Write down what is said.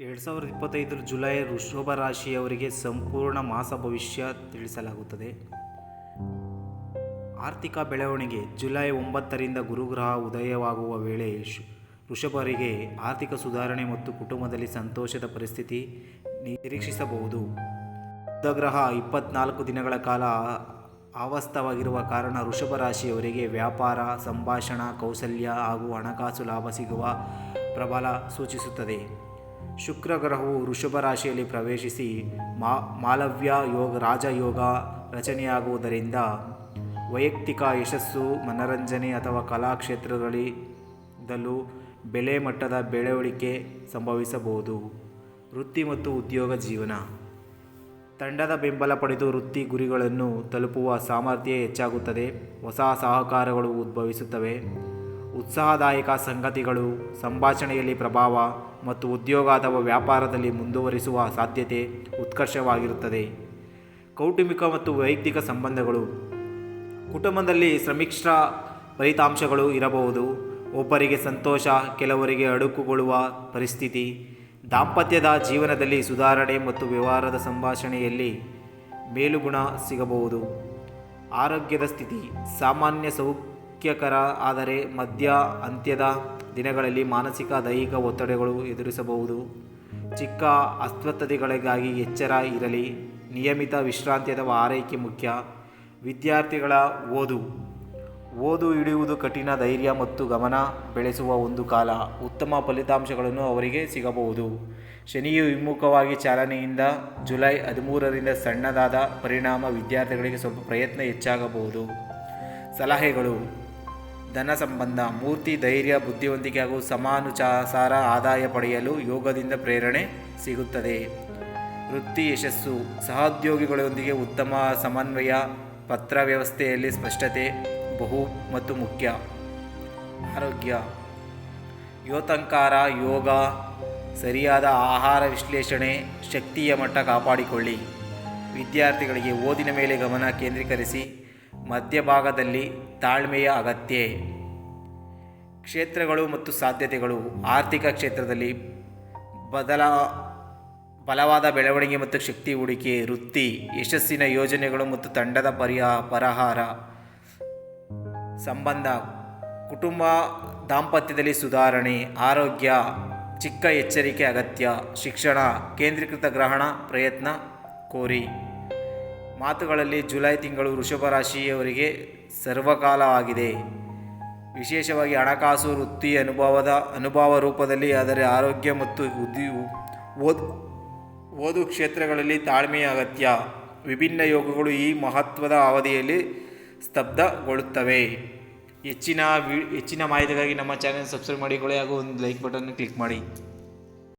2025 July ವೃಷಭ ರಾಶಿಯವರಿಗೆ ಸಂಪೂರ್ಣ ಮಾಸ ಭವಿಷ್ಯ ತಿಳಿಸಲಾಗುತ್ತದೆ. ಆರ್ಥಿಕ ಬೆಳವಣಿಗೆ ಜುಲೈ 9ರಿಂದ ಗುರುಗ್ರಹ ಉದಯವಾಗುವ ವೇಳೆ ವೃಷಭರಿಗೆ ಆರ್ಥಿಕ ಸುಧಾರಣೆ ಮತ್ತು ಕುಟುಂಬದಲ್ಲಿ ಸಂತೋಷದ ಪರಿಸ್ಥಿತಿ ನಿರೀಕ್ಷಿಸಬಹುದು. ಬುಧಗ್ರಹ 24 ದಿನಗಳ ಕಾಲ ಅವಾಸ್ತವಾಗಿರುವ ಕಾರಣ ವೃಷಭ ರಾಶಿಯವರಿಗೆ ವ್ಯಾಪಾರ, ಸಂಭಾಷಣಾ ಕೌಶಲ್ಯ ಹಾಗೂ ಹಣಕಾಸು ಲಾಭ ಸಿಗುವ ಪ್ರಬಲ ಸೂಚಿಸುತ್ತದೆ. ಶುಕ್ರ ಗ್ರಹವು ವೃಷಭ ರಾಶಿಯಲ್ಲಿ ಪ್ರವೇಶಿಸಿ ಮಾಲವ್ಯ ರಾಜಯೋಗ ರಚನೆಯಾಗುವುದರಿಂದ ವೈಯಕ್ತಿಕ ಯಶಸ್ಸು, ಮನರಂಜನೆ ಅಥವಾ ಕಲಾ ಕ್ಷೇತ್ರಗಳಿಂದಲೂ ಬೆಲೆ ಮಟ್ಟದ ಬೆಳವಣಿಗೆ ಸಂಭವಿಸಬಹುದು. ವೃತ್ತಿ ಮತ್ತು ಉದ್ಯೋಗ ಜೀವನ ತಂಡದ ಬೆಂಬಲ ಪಡೆದು ವೃತ್ತಿ ಗುರಿಗಳನ್ನು ತಲುಪುವ ಸಾಮರ್ಥ್ಯ ಹೆಚ್ಚಾಗುತ್ತದೆ. ಹೊಸ ಸಹಕಾರಗಳು ಉದ್ಭವಿಸುತ್ತವೆ. ಉತ್ಸಾಹದಾಯಕ ಸಂಗತಿಗಳು, ಸಂಭಾಷಣೆಯಲ್ಲಿ ಪ್ರಭಾವ ಮತ್ತು ಉದ್ಯೋಗ ಅಥವಾ ವ್ಯಾಪಾರದಲ್ಲಿ ಮುಂದುವರಿಸುವ ಸಾಧ್ಯತೆ ಉತ್ಕರ್ಷವಾಗಿರುತ್ತದೆ. ಕೌಟುಂಬಿಕ ಮತ್ತು ವೈಯಕ್ತಿಕ ಸಂಬಂಧಗಳು ಕುಟುಂಬದಲ್ಲಿ ಸಮ್ಮಿಶ್ರ ಫಲಿತಾಂಶಗಳು ಇರಬಹುದು. ಒಬ್ಬರಿಗೆ ಸಂತೋಷ, ಕೆಲವರಿಗೆ ಅಡುಕುಗೊಳ್ಳುವ ಪರಿಸ್ಥಿತಿ. ದಾಂಪತ್ಯದ ಜೀವನದಲ್ಲಿ ಸುಧಾರಣೆ ಮತ್ತು ವ್ಯವಹಾರದ ಸಂಭಾಷಣೆಯಲ್ಲಿ ಮೇಲುಗುಣ ಸಿಗಬಹುದು. ಆರೋಗ್ಯದ ಸ್ಥಿತಿ ಸಾಮಾನ್ಯ ಸೌಖ್ಯಕರ, ಆದರೆ ಮಧ್ಯ ಅಂತ್ಯದ ದಿನಗಳಲ್ಲಿ ಮಾನಸಿಕ ದೈಹಿಕ ಒತ್ತಡಗಳು ಎದುರಿಸಬಹುದು. ಚಿಕ್ಕ ಅಸ್ವಸ್ಥತೆಗಳಿಗಾಗಿ ಎಚ್ಚರ ಇರಲಿ. ನಿಯಮಿತ ವಿಶ್ರಾಂತಿ ಅಥವಾ ಆರೈಕೆ ಮುಖ್ಯ. ವಿದ್ಯಾರ್ಥಿಗಳ ಓದು ಹಿಡಿಯುವುದು ಕಠಿಣ. ಧೈರ್ಯ ಮತ್ತು ಗಮನ ಬೆಳೆಸುವ ಒಂದು ಕಾಲ. ಉತ್ತಮ ಫಲಿತಾಂಶಗಳನ್ನು ಅವರಿಗೆ ಸಿಗಬಹುದು. ಶನಿಯು ಹಿಮ್ಮುಖವಾಗಿ ಚಾಲನೆಯಿಂದ ಜುಲೈ 13ರಿಂದ ಸಣ್ಣದಾದ ಪರಿಣಾಮ ವಿದ್ಯಾರ್ಥಿಗಳಿಗೆ ಸ್ವಲ್ಪ ಪ್ರಯತ್ನ ಹೆಚ್ಚಾಗಬಹುದು. ಸಲಹೆಗಳು ಧನ ಸಂಬಂಧ ಮೂರ್ತಿ, ಧೈರ್ಯ, ಬುದ್ಧಿವಂತಿಕೆ ಹಾಗೂ ಸಮಾನುಸಾರ ಆದಾಯ ಪಡೆಯಲು ಯೋಗದಿಂದ ಪ್ರೇರಣೆ ಸಿಗುತ್ತದೆ. ವೃತ್ತಿ ಯಶಸ್ಸು ಸಹೋದ್ಯೋಗಿಗಳೊಂದಿಗೆ ಉತ್ತಮ ಸಮನ್ವಯ. ಪತ್ರ ವ್ಯವಸ್ಥೆಯಲ್ಲಿ ಸ್ಪಷ್ಟತೆ ಮತ್ತು ಮುಖ್ಯ. ಆರೋಗ್ಯ ಯೋತಂಕಾರ, ಯೋಗ, ಸರಿಯಾದ ಆಹಾರ ವಿಶ್ಲೇಷಣೆ, ಶಕ್ತಿಯ ಮಟ್ಟ ಕಾಪಾಡಿಕೊಳ್ಳಿ. ವಿದ್ಯಾರ್ಥಿಗಳಿಗೆ ಓದಿನ ಮೇಲೆ ಗಮನ ಕೇಂದ್ರೀಕರಿಸಿ. ಮಧ್ಯಭಾಗದಲ್ಲಿ ತಾಳ್ಮೆಯ ಅಗತ್ಯ. ಕ್ಷೇತ್ರಗಳು ಮತ್ತು ಸಾಧ್ಯತೆಗಳು ಆರ್ಥಿಕ ಕ್ಷೇತ್ರದಲ್ಲಿ ಬಲವಾದ ಬೆಳವಣಿಗೆ ಮತ್ತು ಶಕ್ತಿ ಹೂಡಿಕೆ. ವೃತ್ತಿ ಯಶಸ್ಸಿನ ಯೋಜನೆಗಳು ಮತ್ತು ತಂಡದ ಪರಿಹಾರ. ಸಂಬಂಧ ಕುಟುಂಬ ದಾಂಪತ್ಯದಲ್ಲಿ ಸುಧಾರಣೆ. ಆರೋಗ್ಯ ಚಿಕ್ಕ ಎಚ್ಚರಿಕೆ ಅಗತ್ಯ. ಶಿಕ್ಷಣ ಕೇಂದ್ರೀಕೃತ ಗ್ರಹಣ ಪ್ರಯತ್ನ ಕೋರಿ. ಮಾತುಗಳಲ್ಲಿ ಜುಲೈ ತಿಂಗಳು ವೃಷಭ ರಾಶಿಯವರಿಗೆ ಸರ್ವಕಾಲವಾಗಿದೆ. ವಿಶೇಷವಾಗಿ ಹಣಕಾಸು, ವೃತ್ತಿ ಅನುಭವ ರೂಪದಲ್ಲಿ, ಆದರೆ ಆರೋಗ್ಯ ಮತ್ತು ಓದು ಕ್ಷೇತ್ರಗಳಲ್ಲಿ ತಾಳ್ಮೆಯ ಅಗತ್ಯ. ವಿಭಿನ್ನ ಯೋಗಗಳು ಈ ಮಹತ್ವದ ಅವಧಿಯಲ್ಲಿ ಸ್ತಬ್ಧಗೊಳ್ಳುತ್ತವೆ. ಹೆಚ್ಚಿನ ಮಾಹಿತಿಗಾಗಿ ನಮ್ಮ ಚಾನೆಲ್ ಸಬ್ಸ್ಕ್ರೈಬ್ ಮಾಡಿಕೊಳ್ಳಿ ಹಾಗೂ ಒಂದು ಲೈಕ್ ಬಟನ್ ಕ್ಲಿಕ್ ಮಾಡಿ.